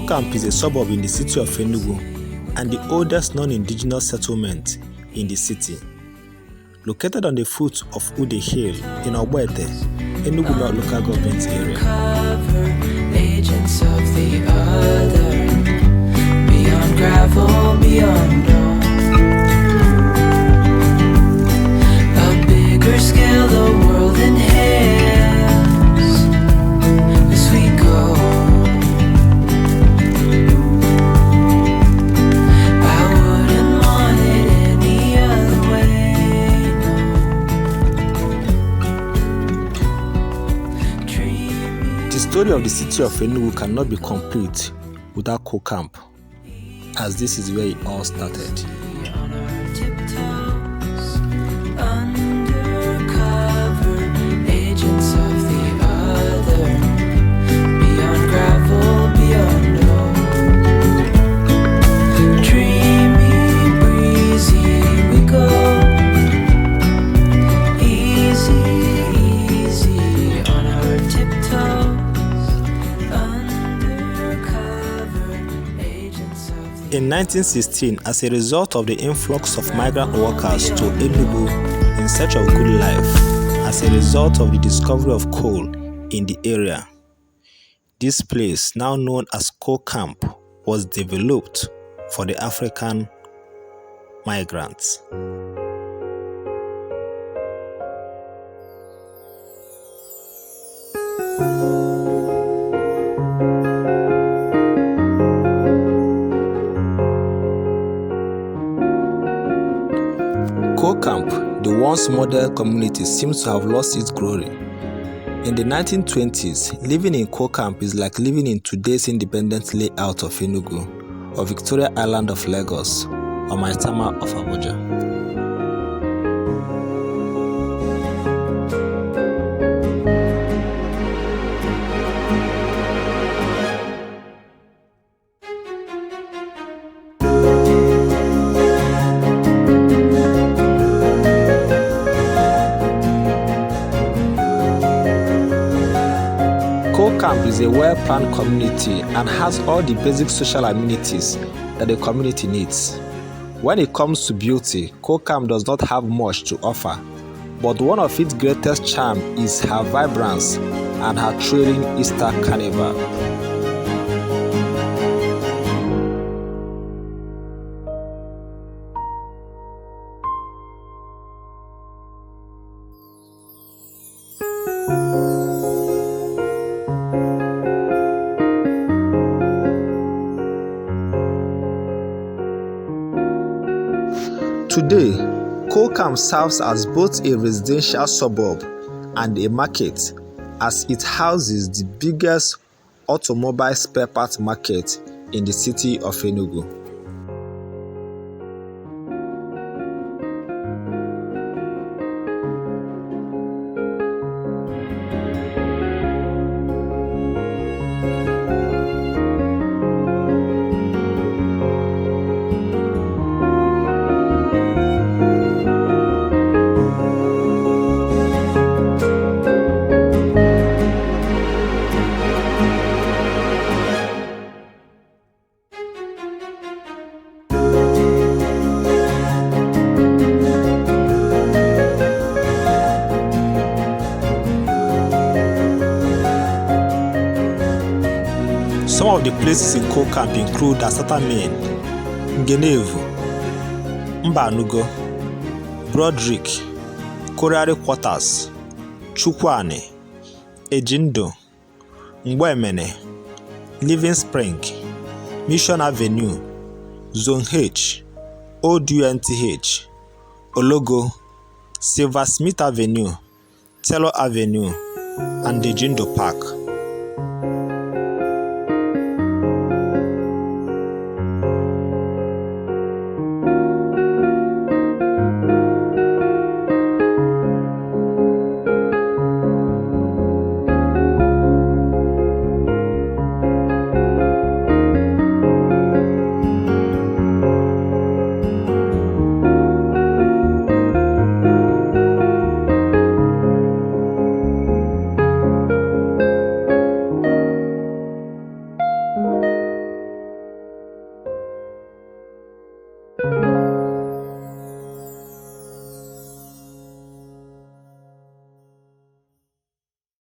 Camp is a suburb in the city of Enugu and the oldest non-indigenous settlement in the city. Located on the foot of Ude Hill in Ogbete Enugu local government area. Agents of the other, beyond gravel, beyond a bigger scale, the world inhales as we go. I wouldn't want it any other way. The story of the city of Enugu cannot be complete without Camp, as this is where it all started. In 1916, as a result of the influx of migrant workers to Enugu in search of good life, as a result of the discovery of coal in the area, this place, now known as Camp, was developed for the African migrants. Camp, the once model community, seems to have lost its glory. In the 1920s, living in Camp is like living in today's independent layout of Enugu, or Victoria Island of Lagos, or Maitama of Abuja. Camp is a well-planned community and has all the basic social amenities that a community needs. When it comes to beauty, Camp does not have much to offer, but one of its greatest charms is her vibrance and her thrilling Easter carnival. Today, Camp serves as both a residential suburb and a market, as it houses the biggest automobile spare parts market in the city of Enugu. Some of the places in Camp include Asata Main, Ngenevu, Mbanugo, Broderick, Koreari Quarters, Chukwane, Ejindo, Ngwemene, Living Spring, Mission Avenue, Zone H, Old UNTH, Ologo, Silver Smith Avenue, Tello Avenue, and Ejindo Park.